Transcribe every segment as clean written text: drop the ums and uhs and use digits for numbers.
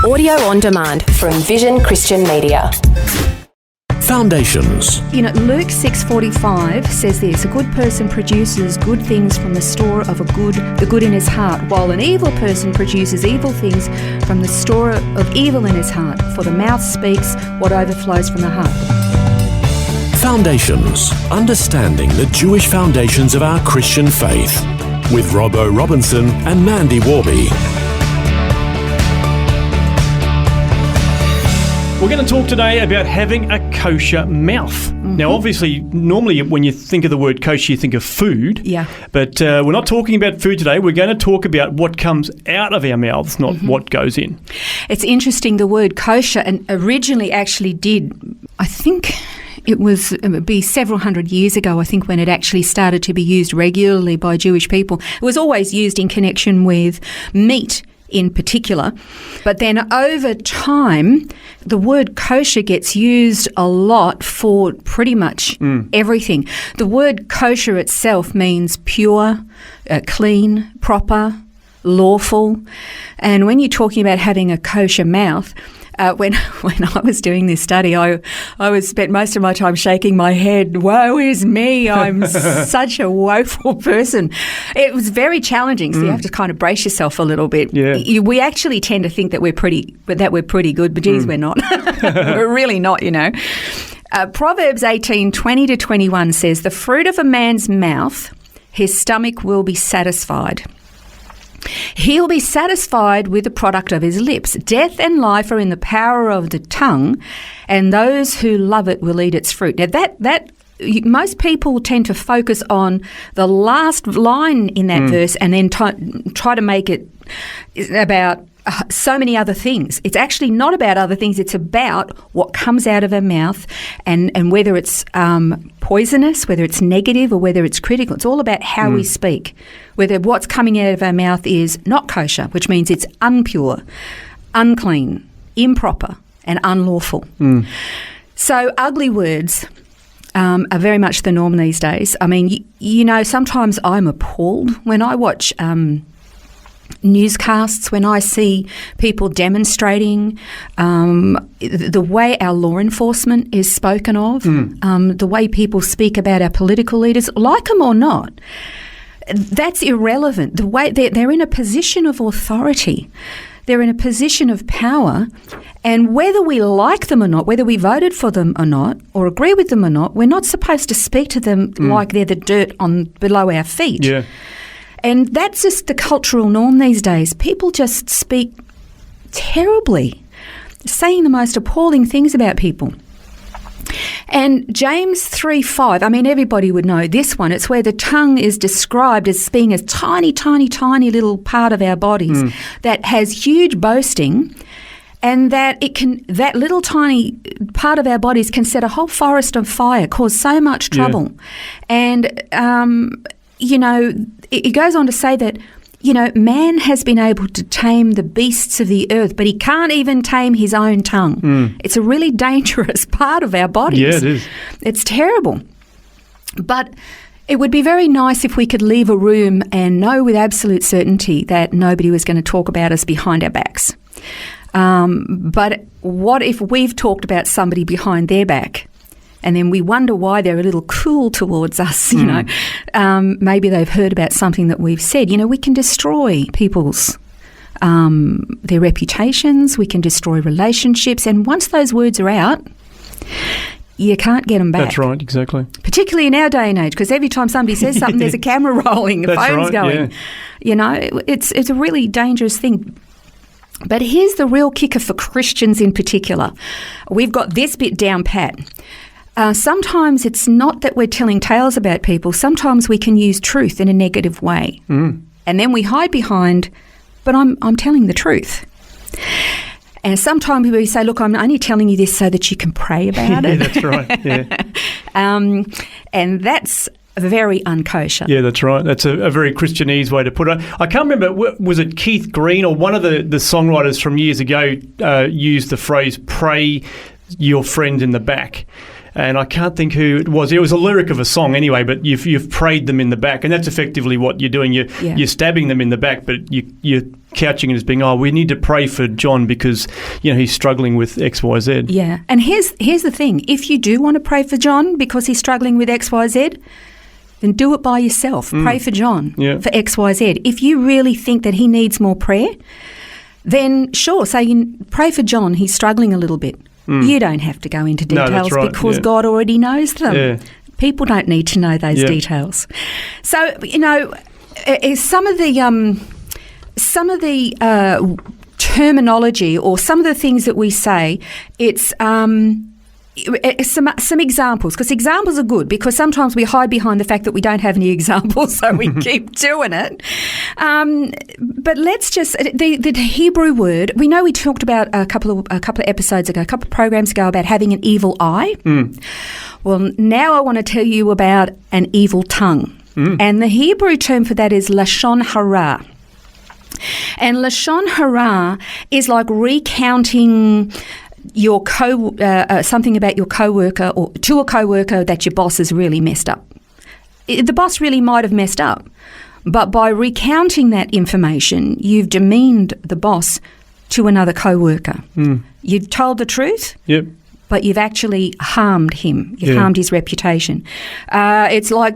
Audio on demand from Vision Christian Media. Foundations. You know, Luke 6:45 says this: a good person produces good things from the store of the good in his heart, while an evil person produces evil things from the store of evil in his heart. For the mouth speaks what overflows from the heart. Foundations. Understanding the Jewish foundations of our Christian faith. With Robbo Robinson and Mandy Warby. We're going to talk today about having a kosher mouth. Mm-hmm. Now, obviously, normally when you think of the word kosher, you think of food. Yeah. But we're not talking about food today. We're going to talk about what comes out of our mouths, not what goes in. It's interesting, the word kosher and originally actually did, I think it would be several hundred years ago, I think, when it actually started to be used regularly by Jewish people. It was always used in connection with meat in particular. But then over time, the word kosher gets used a lot for pretty much everything. The word kosher itself means pure, clean, proper, lawful. And when you're talking about having a kosher mouth, when I was doing this study, I spent most of my time shaking my head. Woe is me! I'm such a woeful person. It was very challenging, so you have to kind of brace yourself a little bit. Yeah. We actually tend to think that we're pretty good, but geez, we're not. We're really not, you know. Proverbs 18:20-21 says, "The fruit of a man's mouth, his stomach will be satisfied. He'll be satisfied with the product of his lips. Death and life are in the power of the tongue, and those who love it will eat its fruit." Now, that most people tend to focus on the last line in that verse and then try to make it about so many other things. It's actually not about other things. It's about what comes out of our mouth and whether it's poisonous, whether it's negative, or whether it's critical. It's all about how we speak, whether what's coming out of our mouth is not kosher, which means it's unpure, unclean, improper, and unlawful. So ugly words are very much the norm these days. I mean, you know, sometimes I'm appalled when I watch newscasts, when I see people demonstrating, the way our law enforcement is spoken of, the way people speak about our political leaders, like them or not, that's irrelevant. The way they're in a position of authority, they're in a position of power, and whether we like them or not, whether we voted for them or not, or agree with them or not, we're not supposed to speak to them like they're the dirt below our feet. Yeah. And that's just the cultural norm these days. People just speak terribly, saying the most appalling things about people. And James 3:5, I mean, everybody would know this one. It's where the tongue is described as being a tiny, tiny, tiny little part of our bodies that has huge boasting, and that that little tiny part of our bodies can set a whole forest on fire, cause so much trouble. And, you know, it goes on to say that, you know, man has been able to tame the beasts of the earth, but he can't even tame his own tongue. It's a really dangerous part of our bodies. Yeah, it is. It's terrible. But it would be very nice if we could leave a room and know with absolute certainty that nobody was going to talk about us behind our backs. But what if we've talked about somebody behind their back? And then we wonder why they're a little cool towards us, you know. Maybe they've heard about something that we've said. You know, we can destroy people's, their reputations, we can destroy relationships, and once those words are out, you can't get them back. That's right, exactly. Particularly in our day and age, because every time somebody says something, there's a camera rolling, the phone's going. Yeah. You know, it's a really dangerous thing. But here's the real kicker for Christians in particular. We've got this bit down pat. Sometimes it's not that we're telling tales about people. Sometimes we can use truth in a negative way. And then we hide behind, but I'm telling the truth. And sometimes we say, look, I'm only telling you this so that you can pray about it. Yeah, that's right, yeah. And that's very unkosher. Yeah, that's right. That's a very Christianese way to put it. I can't remember, was it Keith Green or one of the songwriters from years ago used the phrase, pray your friend in the back. and I can't think who it was. It was a lyric of a song anyway, but you've prayed them in the back, and that's effectively what you're doing. You're stabbing them in the back, but you're couching it as being, we need to pray for John because he's struggling with X, Y, Z. Yeah, and here's the thing: if you do want to pray for John because he's struggling with X, Y, Z, then do it by yourself. Pray for John for X, Y, Z. If you really think that he needs more prayer, then sure, say pray for John. He's struggling a little bit. You don't have to go into details that's right, because God already knows them. Yeah. People don't need to know those details. So some of the terminology or some of the things that we say, it's some examples, because examples are good, because sometimes we hide behind the fact that we don't have any examples, so we keep doing it. But let's just the Hebrew word. We know we talked about a couple of episodes ago, a couple of programs ago, about having an evil eye. Well, now I want to tell you about an evil tongue, and the Hebrew term for that is lashon hara. And lashon hara is like recounting your something about your coworker, or to a coworker that your boss has really messed up. The boss really might have messed up, but by recounting that information, you've demeaned the boss to another coworker. You've told the truth. Yep. But you've actually harmed him. You've harmed his reputation. It's like,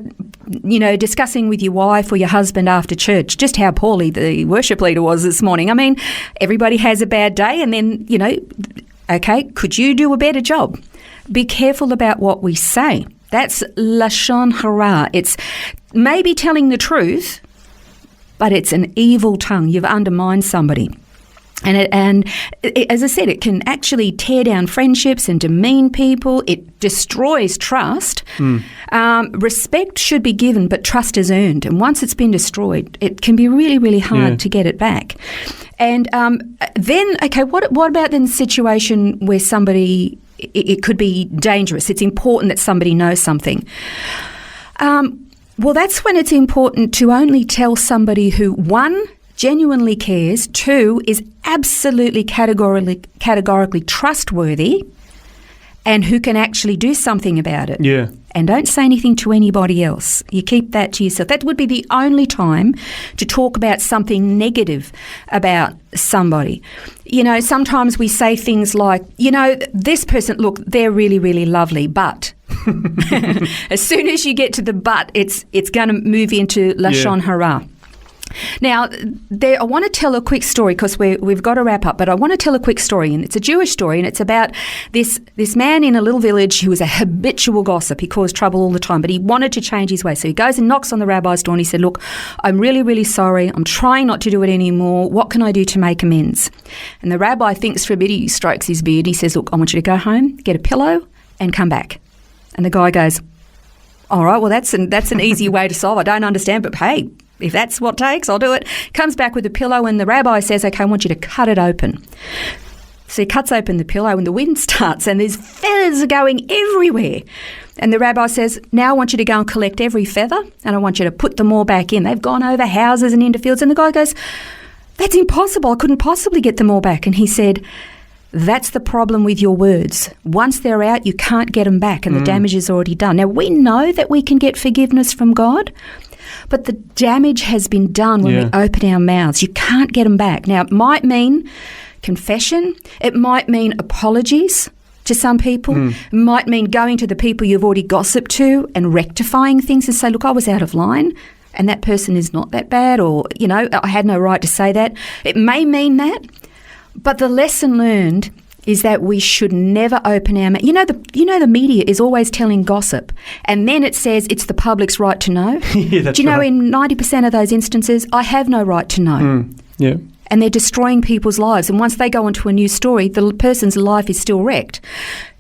discussing with your wife or your husband after church just how poorly the worship leader was this morning. I mean, everybody has a bad day, and then, okay, could you do a better job? Be careful about what we say. That's lashon hara. It's maybe telling the truth, but it's an evil tongue. You've undermined somebody. And as I said, it can actually tear down friendships and demean people. It destroys trust. Respect should be given, but trust is earned. And once it's been destroyed, it can be really, really hard to get it back. And then, okay, what about then the situation where somebody, it could be dangerous? It's important that somebody knows something. Well, that's when it's important to only tell somebody who, one, genuinely cares, two, is absolutely categorically trustworthy, and who can actually do something about it. Yeah. And don't say anything to anybody else. You keep that to yourself. That would be the only time to talk about something negative about somebody. Sometimes we say things like, this person, look, they're really, really lovely, but as soon as you get to the but, it's going to move into lashon hara. Now, I want to tell a quick story because we've got to wrap up, but I want to tell a quick story, and it's a Jewish story, and it's about this man in a little village who was a habitual gossip. He caused trouble all the time, but he wanted to change his way. So he goes and knocks on the rabbi's door, and he said, look, I'm really, really sorry. I'm trying not to do it anymore. What can I do to make amends? And the rabbi thinks for a bit. He strokes his beard. He says, look, I want you to go home, get a pillow, and come back. And the guy goes, all right, well, that's an easy way to solve. I don't understand, but hey, if that's what it takes, I'll do it. Comes back with a pillow, and the rabbi says, okay, I want you to cut it open. So he cuts open the pillow, and the wind starts, and there's feathers are going everywhere. And the rabbi says, now I want you to go and collect every feather, and I want you to put them all back in. They've gone over houses and into fields. And the guy goes, that's impossible. I couldn't possibly get them all back. And he said, that's the problem with your words. Once they're out, you can't get them back, and the damage is already done. Now, we know that we can get forgiveness from God, but the damage has been done when we open our mouths. You can't get them back. Now, it might mean confession. It might mean apologies to some people. It might mean going to the people you've already gossiped to and rectifying things and say, look, I was out of line and that person is not that bad, or, I had no right to say that. It may mean that, but the lesson learned is that we should never open our mouth. The media is always telling gossip, and then it says it's the public's right to know. Yeah, that's Do you know right. in 90% of those instances, I have no right to know. Yeah. And they're destroying people's lives. And once they go onto a new story, the person's life is still wrecked.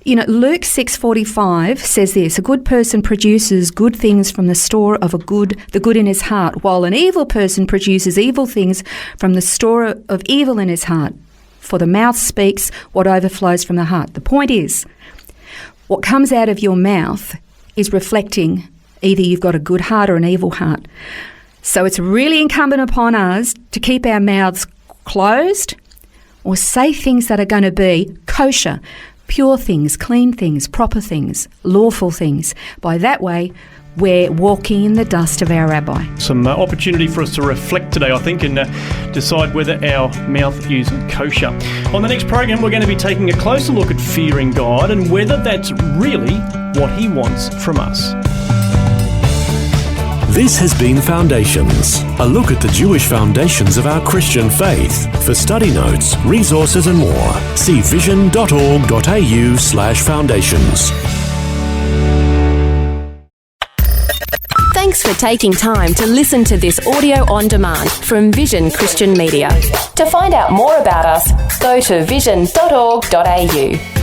Luke 6:45 says this: a good person produces good things from the store of the good in his heart, while an evil person produces evil things from the store of evil in his heart. For the mouth speaks what overflows from the heart. The point is, what comes out of your mouth is reflecting either you've got a good heart or an evil heart. So it's really incumbent upon us to keep our mouths closed or say things that are going to be kosher, pure things, clean things, proper things, lawful things. By that way, we're walking in the dust of our rabbi. Some opportunity for us to reflect today, I think, and decide whether our mouth is kosher. On the next program, we're going to be taking a closer look at fearing God and whether that's really what He wants from us. This has been Foundations, a look at the Jewish foundations of our Christian faith. For study notes, resources and more, see vision.org.au/foundations. Thanks for taking time to listen to this audio on demand from Vision Christian Media. To find out more about us, go to vision.org.au.